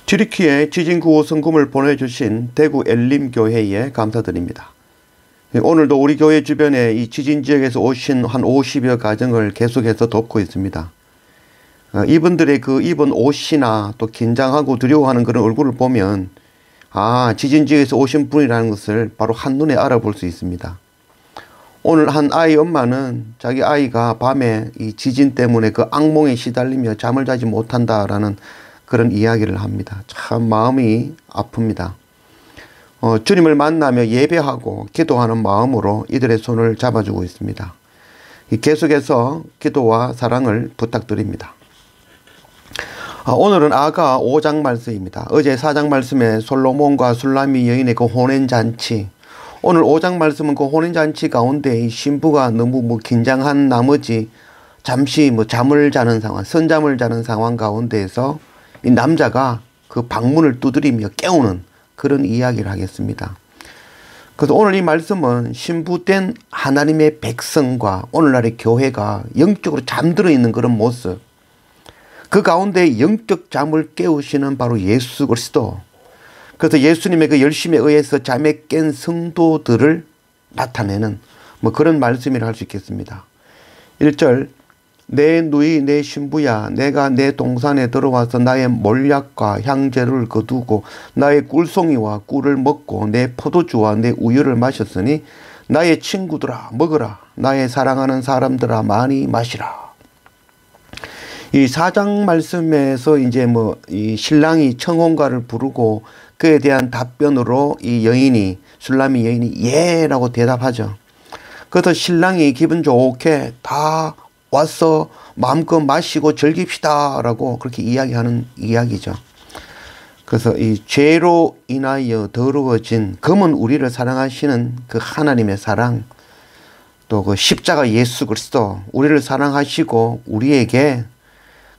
튀르키예 지진 구호 성금을 보내주신 대구 엘림교회에 감사드립니다. 오늘도 우리 교회 주변에 이 지진 지역에서 오신 한 50여 가정을 계속해서 돕고 있습니다. 이분들의 그 입은 옷이나 또 긴장하고 두려워하는 그런 얼굴을 보면 지진 지역에서 오신 분이라는 것을 바로 한눈에 알아볼 수 있습니다. 오늘 한 아이 엄마는 자기 아이가 밤에 이 지진 때문에 그 악몽에 시달리며 잠을 자지 못한다라는 그런 이야기를 합니다. 참 마음이 아픕니다. 주님을 만나며 예배하고 기도하는 마음으로 이들의 손을 잡아주고 있습니다. 계속해서 기도와 사랑을 부탁드립니다. 오늘은 아가 5장 말씀입니다. 어제 4장 말씀에 솔로몬과 술라미 여인의 그 혼인잔치, 오늘 5장 말씀은 그 혼인잔치 가운데 이 신부가 너무 긴장한 나머지 잠시 잠을 자는 상황, 선잠을 자는 상황 가운데에서 이 남자가 그 방문을 두드리며 깨우는 그런 이야기를 하겠습니다. 그래서 오늘 이 말씀은 신부된 하나님의 백성과 오늘날의 교회가 영적으로 잠들어 있는 그런 모습, 그 가운데 영적 잠을 깨우시는 바로 예수 그리스도, 그래서 예수님의 그 열심에 의해서 잠에 깬 성도들을 나타내는 그런 말씀이라 할 수 있겠습니다. 1절, 내 누이 내 신부야, 내가 내 동산에 들어와서 나의 몰약과 향재를 거두고 나의 꿀송이와 꿀을 먹고 내 포도주와 내 우유를 마셨으니 나의 친구들아 먹으라, 나의 사랑하는 사람들아 많이 마시라. 이 4장 말씀에서 이제 이 신랑이 청혼가를 부르고 그에 대한 답변으로 이 여인이, 술라미 여인이 예라고 대답하죠. 그래서 신랑이 기분 좋게 다 와서 마음껏 마시고 즐깁시다 라고 그렇게 이야기하는 이야기죠. 그래서 이 죄로 인하여 더러워진 검은 우리를 사랑하시는 그 하나님의 사랑, 또 그 십자가 예수 그리스도 우리를 사랑하시고 우리에게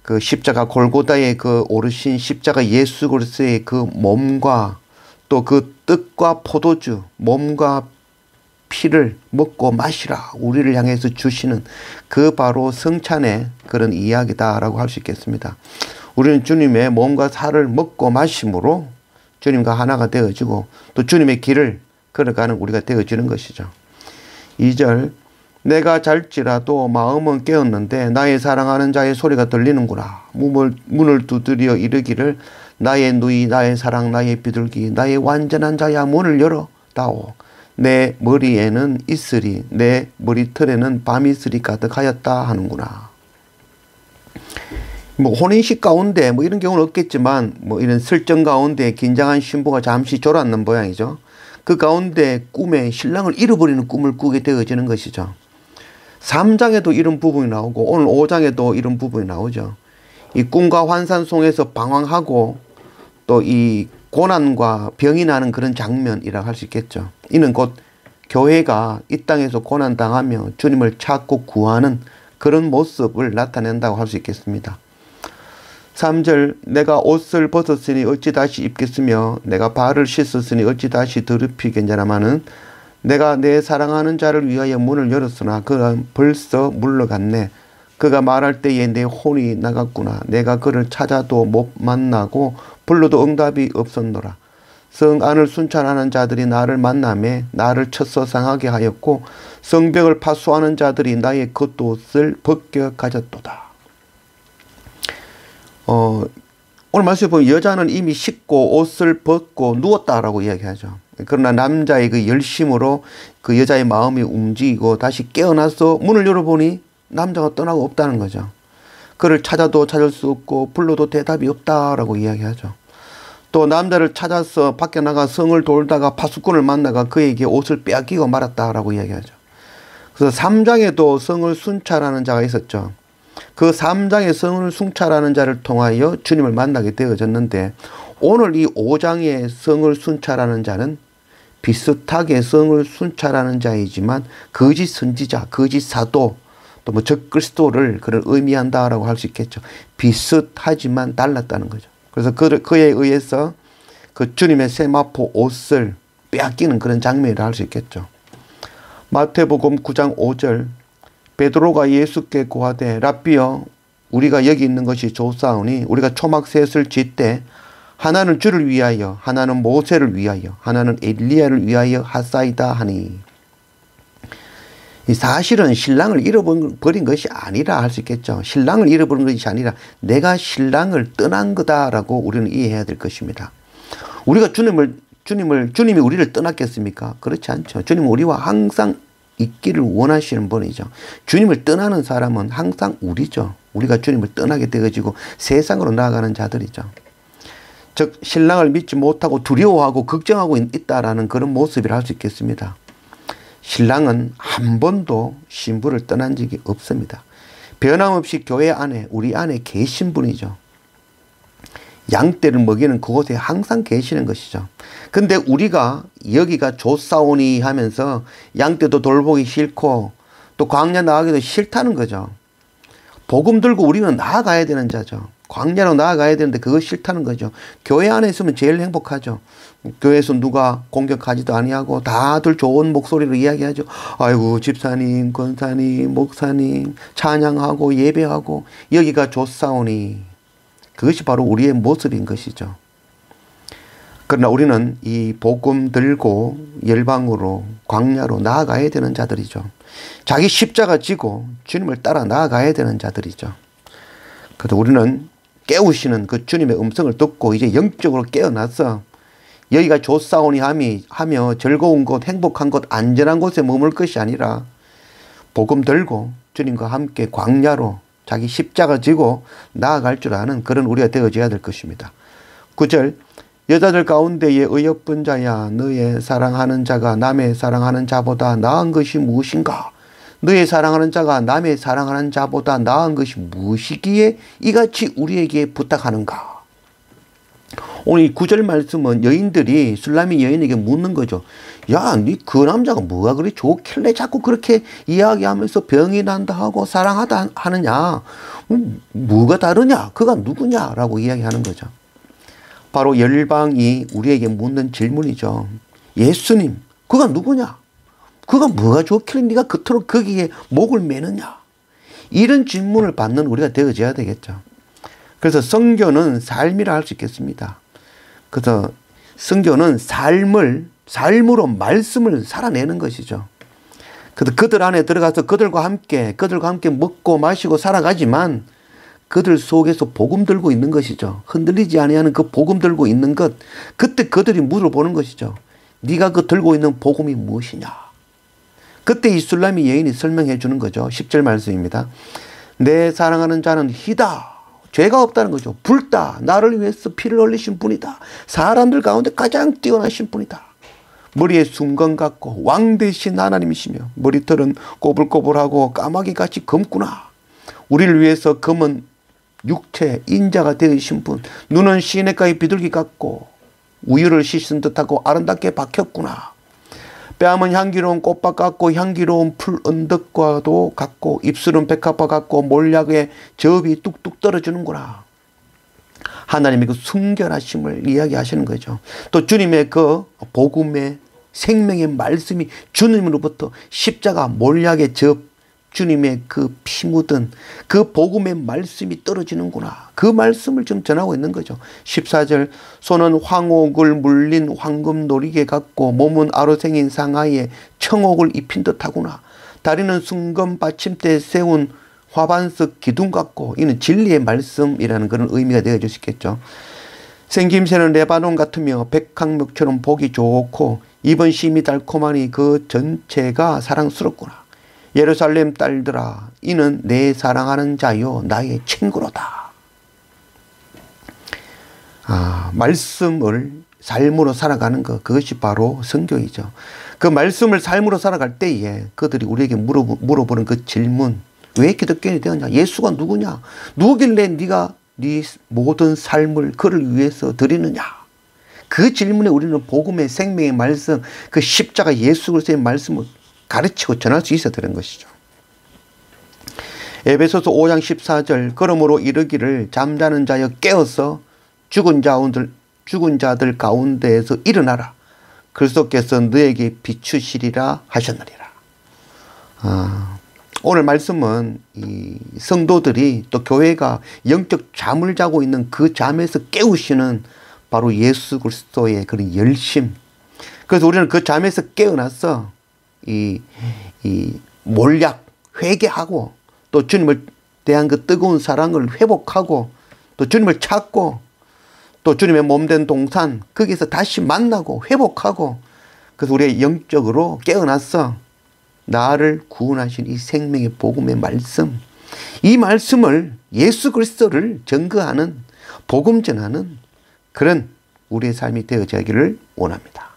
그 십자가 골고다에 그 오르신 십자가 예수 그리스도의 그 몸과 또 그 떡과 포도주, 몸과 피를 먹고 마시라 우리를 향해서 주시는 그 바로 성찬의 그런 이야기다라고 할 수 있겠습니다. 우리는 주님의 몸과 살을 먹고 마심으로 주님과 하나가 되어지고 또 주님의 길을 걸어가는 우리가 되어지는 것이죠. 2절, 내가 잘지라도 마음은 깨었는데 나의 사랑하는 자의 소리가 들리는구나. 문을 두드려 이르기를 나의 누이 나의 사랑 나의 비둘기 나의 완전한 자야 문을 열어다오. 내 머리에는 이슬이 내 머리털에는 밤이슬이 가득하였다 하는구나. 혼인식 가운데 이런 경우는 없겠지만 이런 설정 가운데 긴장한 신부가 잠시 졸았는 모양이죠. 그 가운데 꿈에 신랑을 잃어버리는 꿈을 꾸게 되어지는 것이죠. 3장에도 이런 부분이 나오고 오늘 5장에도 이런 부분이 나오죠. 이 꿈과 환상 속에서 방황하고 또 이 고난과 병이 나는 그런 장면이라 할 수 있겠죠. 이는 곧 교회가 이 땅에서 고난당하며 주님을 찾고 구하는 그런 모습을 나타낸다고 할 수 있겠습니다. 3절, 내가 옷을 벗었으니 어찌 다시 입겠으며 내가 발을 씻었으니 어찌 다시 더럽히겠냐마는 내가 내 사랑하는 자를 위하여 문을 열었으나 그가 벌써 물러갔네. 그가 말할 때에 내 혼이 나갔구나. 내가 그를 찾아도 못 만나고 불러도 응답이 없었노라. 성 안을 순찰하는 자들이 나를 만나매 나를 쳐서 상하게 하였고 성벽을 파수하는 자들이 나의 겉옷을 벗겨 가졌도다. 오늘 말씀에 보면 여자는 이미 씻고 옷을 벗고 누웠다라고 이야기하죠. 그러나 남자의 그 열심으로 그 여자의 마음이 움직이고 다시 깨어나서 문을 열어보니 남자가 떠나고 없다는 거죠. 그를 찾아도 찾을 수 없고 불러도 대답이 없다라고 이야기하죠. 또 남자를 찾아서 밖에 나가 성을 돌다가 파수꾼을 만나가 그에게 옷을 빼앗기고 말았다라고 이야기하죠. 그래서 3장에도 성을 순찰하는 자가 있었죠. 그 3장의 성을 순찰하는 자를 통하여 주님을 만나게 되어졌는데 오늘 이 5장의 성을 순찰하는 자는 비슷하게 성을 순찰하는 자이지만 거짓 선지자, 거짓 사도, 또 적그리스도를 그를 의미한다라고 할 수 있겠죠. 비슷하지만 달랐다는 거죠. 그래서 그에 의해서 그 주님의 세마포 옷을 빼앗기는 그런 장면이라 할 수 있겠죠. 마태복음 9장 5절, 베드로가 예수께 고하되 라삐여 우리가 여기 있는 것이 좋사오니 우리가 초막셋을 짓되 하나는 주를 위하여, 하나는 모세를 위하여, 하나는 엘리야를 위하여 하사이다 하니. 사실은 신랑을 잃어버린 것이 아니라 할 수 있겠죠. 신랑을 잃어버린 것이 아니라 내가 신랑을 떠난 거다라고 우리는 이해해야 될 것입니다. 우리가 주님이 우리를 떠났겠습니까? 그렇지 않죠. 주님은 우리와 항상 있기를 원하시는 분이죠. 주님을 떠나는 사람은 항상 우리죠. 우리가 주님을 떠나게 되어지고 세상으로 나아가는 자들이죠. 즉 신랑을 믿지 못하고 두려워하고 걱정하고 있다라는 그런 모습이라 할 수 있겠습니다. 신랑은 한 번도 신부를 떠난 적이 없습니다. 변함없이 교회 안에 우리 안에 계신 분이죠. 양떼를 먹이는 그곳에 항상 계시는 것이죠. 근데 우리가 여기가 좋사오니 하면서 양떼도 돌보기 싫고 또 광야 나가기도 싫다는 거죠. 복음 들고 우리는 나아가야 되는 자죠. 광야로 나아가야 되는데 그거 싫다는 거죠. 교회 안에 있으면 제일 행복하죠. 교회에서 누가 공격하지도 아니하고 다들 좋은 목소리로 이야기하죠. 아이고 집사님, 권사님, 목사님 찬양하고 예배하고 여기가 좋사오니. 그것이 바로 우리의 모습인 것이죠. 그러나 우리는 이 복음 들고 열방으로 광야로 나아가야 되는 자들이죠. 자기 십자가 지고 주님을 따라 나아가야 되는 자들이죠. 그래서 우리는 깨우시는 그 주님의 음성을 듣고 이제 영적으로 깨어나서 여기가 좋사오니 하며 즐거운 곳, 행복한 곳, 안전한 곳에 머물 것이 아니라 복음 들고 주님과 함께 광야로 자기 십자가 지고 나아갈 줄 아는 그런 우리가 되어져야 될 것입니다. 9절 여자들 가운데에 어여쁜 자야 너의 사랑하는 자가 남의 사랑하는 자보다 나은 것이 무엇인가? 너의 사랑하는 자가 남의 사랑하는 자보다 나은 것이 무엇이기에 이같이 우리에게 부탁하는가? 오늘 이 9절 말씀은 여인들이 술라미 여인에게 묻는 거죠. 야, 니 그 남자가 뭐가 그리 좋길래 자꾸 그렇게 이야기하면서 병이 난다 하고 사랑하다 하느냐? 뭐가 다르냐? 그가 누구냐? 라고 이야기하는 거죠. 바로 열방이 우리에게 묻는 질문이죠. 예수님, 그가 누구냐? 그가 뭐가 좋길래 네가 그토록 거기에 목을 매느냐? 이런 질문을 받는 우리가 되어져야 되겠죠. 그래서 선교는 삶이라 할 수 있겠습니다. 그래서 선교는 삶으로 말씀을 살아내는 것이죠. 그래서 그들 안에 들어가서 그들과 함께 먹고 마시고 살아가지만 그들 속에서 복음 들고 있는 것이죠. 흔들리지 아니하는 그 복음 들고 있는 것. 그때 그들이 물어보는 것이죠. 네가 그 들고 있는 복음이 무엇이냐. 그때 이 술라미 여인이 설명해 주는 거죠. 10절 말씀입니다. 내 사랑하는 자는 희다. 죄가 없다는 거죠. 붉다. 나를 위해서 피를 흘리신 분이다. 사람들 가운데 가장 뛰어나신 분이다. 머리에 순건 같고 왕 되신 하나님이시며 머리털은 꼬불꼬불하고 까마귀같이 검구나. 우리를 위해서 검은 육체 인자가 되신 분. 눈은 시냇가의 비둘기 같고 우유를 씻은 듯하고 아름답게 박혔구나. 뺨은 향기로운 꽃밭 같고 향기로운 풀 언덕과도 같고 입술은 백합화 같고 몰약에 접이 뚝뚝 떨어지는구나. 하나님의 그 순결하심을 이야기하시는 거죠. 또 주님의 그 복음의 생명의 말씀이 주님으로부터 십자가 몰약의 접 주님의 그 피 묻은 그 복음의 말씀이 떨어지는구나. 그 말씀을 좀 전하고 있는 거죠. 14절 손은 황옥을 물린 황금 놀이개 같고 몸은 아로생인 상하에 청옥을 입힌 듯하구나. 다리는 순금 받침대에 세운 화반석 기둥 같고 이는 진리의 말씀이라는 그런 의미가 되어질 수 있겠죠. 생김새는 레바논 같으며 백항목처럼 보기 좋고 입은 심이 달콤하니 그 전체가 사랑스럽구나. 예루살렘 딸들아 이는 내 사랑하는 자요 나의 친구로다. 말씀을 삶으로 살아가는 것, 그것이 바로 선교이죠. 그 말씀을 삶으로 살아갈 때에 그들이 우리에게 물어보는 그 질문, 왜 기독교인이 되었냐? 예수가 누구냐? 누구길래 네가 네 모든 삶을 그를 위해서 드리느냐? 그 질문에 우리는 복음의 생명의 말씀, 그 십자가 예수 그리스도의 말씀을 가르치고 전할 수 있어야 되는 것이죠. 에베소서 5장 14절 그러므로 이르기를 잠자는 자여 깨어서 죽은 자들 가운데에서 일어나라. 그리스도께서 너에게 비추시리라 하셨느니라. 오늘 말씀은 이 성도들이 또 교회가 영적 잠을 자고 있는 그 잠에서 깨우시는 바로 예수 그리스도의 그런 열심. 그래서 우리는 그 잠에서 깨어나서 이 몰약, 회개하고 또 주님을 대한 그 뜨거운 사랑을 회복하고 또 주님을 찾고 또 주님의 몸된 동산 거기서 다시 만나고 회복하고 그래서 우리가 영적으로 깨어나서 나를 구원하신 이 생명의 복음의 말씀, 이 말씀을 예수 그리스도를 증거하는 복음 전하는 그런 우리의 삶이 되어지기를 원합니다.